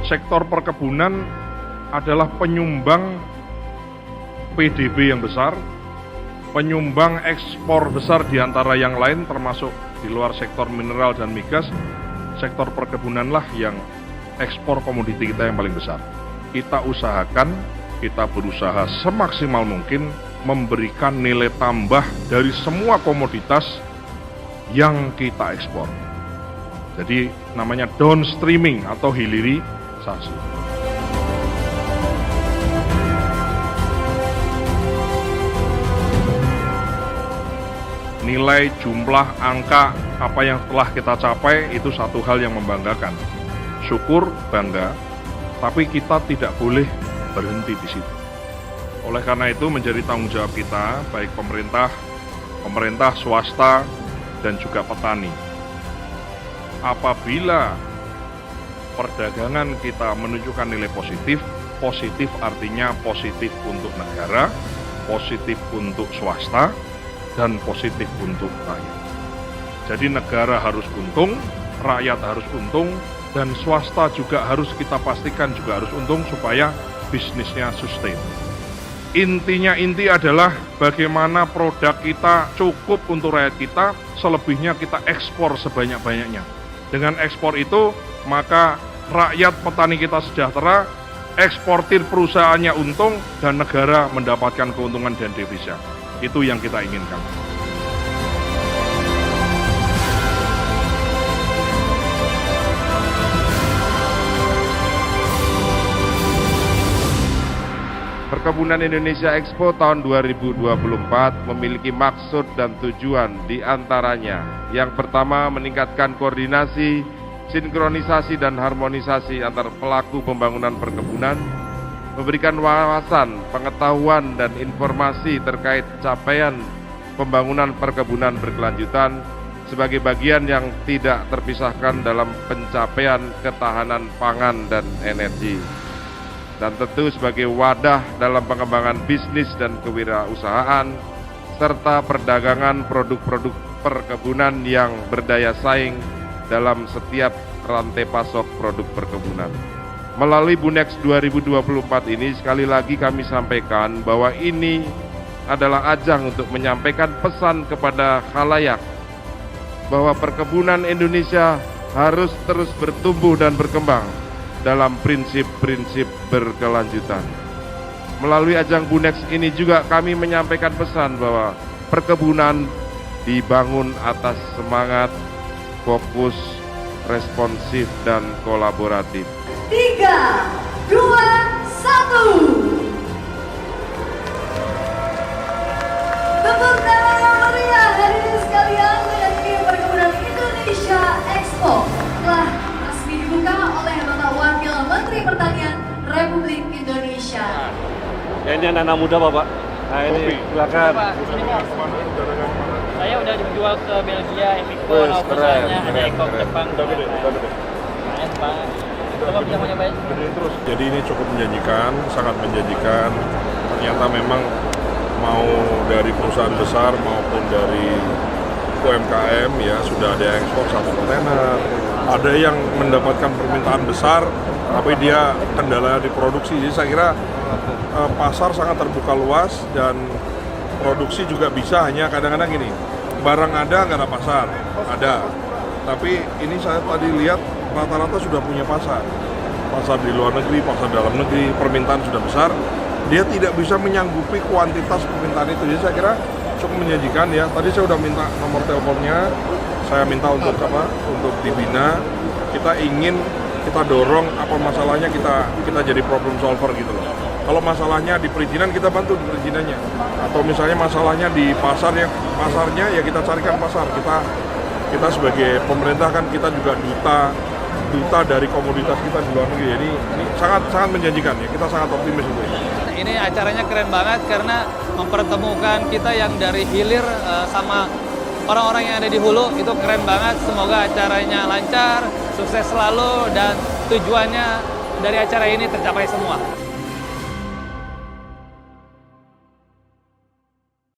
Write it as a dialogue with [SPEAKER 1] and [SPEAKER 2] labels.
[SPEAKER 1] sektor perkebunan adalah penyumbang PDB yang besar, penyumbang ekspor besar di antara yang lain termasuk di luar sektor mineral dan migas, sektor perkebunanlah yang ekspor komoditi kita yang paling besar. Kita usahakan, kita berusaha semaksimal mungkin memberikan nilai tambah dari semua komoditas yang kita ekspor. Jadi namanya downstreaming atau hilirisasi. Nilai, jumlah, angka, apa yang telah kita capai itu satu hal yang membanggakan. Syukur, bangga, tapi kita tidak boleh berhenti di situ. Oleh karena itu menjadi tanggung jawab kita, baik pemerintah, swasta, dan juga petani. Apabila perdagangan kita menunjukkan nilai positif, positif artinya positif untuk negara, positif untuk swasta, dan positif untuk rakyat. Jadi negara harus untung, rakyat harus untung, dan swasta juga harus kita pastikan juga harus untung supaya bisnisnya sustain. Inti adalah bagaimana produk kita cukup untuk rakyat kita, selebihnya kita ekspor sebanyak-banyaknya. Dengan ekspor itu, maka rakyat petani kita sejahtera, eksportir perusahaannya untung, dan negara mendapatkan keuntungan dan devisa. Itu yang kita inginkan.
[SPEAKER 2] Perkebunan Indonesia Expo tahun 2024 memiliki maksud dan tujuan di antaranya. Yang pertama, meningkatkan koordinasi, sinkronisasi dan harmonisasi antar pelaku pembangunan perkebunan, memberikan wawasan, pengetahuan dan informasi terkait capaian pembangunan perkebunan berkelanjutan sebagai bagian yang tidak terpisahkan dalam pencapaian ketahanan pangan dan energi. Dan tentu sebagai wadah dalam pengembangan bisnis dan kewirausahaan, serta perdagangan produk-produk perkebunan yang berdaya saing dalam setiap rantai pasok produk perkebunan. Melalui Bunex 2024 ini sekali lagi kami sampaikan bahwa ini adalah ajang untuk menyampaikan pesan kepada khalayak bahwa perkebunan Indonesia harus terus bertumbuh dan berkembang dalam prinsip-prinsip berkelanjutan. Melalui ajang Bunex ini juga kami menyampaikan pesan bahwa perkebunan dibangun atas semangat, fokus, responsif, dan kolaboratif.
[SPEAKER 3] 3, 2, 1. Tepuk tangan yang meriah hadirin sekalian dengan tim Perkebunan Indonesia Expo telah resmi dibuka oleh Bapak Wakil Menteri Pertanian Republik Indonesia.
[SPEAKER 4] Ini anak muda Bapak. Nah ini silakan.
[SPEAKER 5] Saya udah dijual ke Belgia, Emiko, Australia, ada Eko Jepang. Lumayan Pak. Coba bisa mau nyobain.
[SPEAKER 1] Jadi ini cukup menjanjikan, sangat menjanjikan. Ternyata memang mau dari perusahaan besar maupun dari UMKM ya sudah ada yang ekspor 1 kontainer. Ada yang mendapatkan permintaan besar, tapi dia kendala di produksi. Jadi saya kira pasar sangat terbuka luas dan produksi juga bisa, hanya kadang-kadang gini, barang ada nggak ada pasar, ada. Tapi ini saya tadi lihat rata-rata sudah punya pasar di luar negeri, pasar dalam negeri, permintaan sudah besar. Dia tidak bisa menyanggupi kuantitas permintaan itu. Jadi saya kira cukup menjanjikan ya. Tadi saya udah minta nomor teleponnya, saya minta untuk dibina. Kita ingin, kita dorong apa masalahnya, kita jadi problem solver gitu loh. Kalau masalahnya di perizinan, kita bantu di perizinannya. Atau misalnya masalahnya di pasarnya ya kita carikan pasar. Kita sebagai pemerintah kan kita juga duta dari komoditas kita di luar negeri. Jadi ini sangat menjanjikan ya. Kita sangat optimis untuk ini.
[SPEAKER 5] Ini acaranya keren banget karena mempertemukan kita yang dari hilir sama orang-orang yang ada di hulu. Itu keren banget. Semoga acaranya lancar, sukses selalu, dan tujuannya dari acara ini tercapai semua.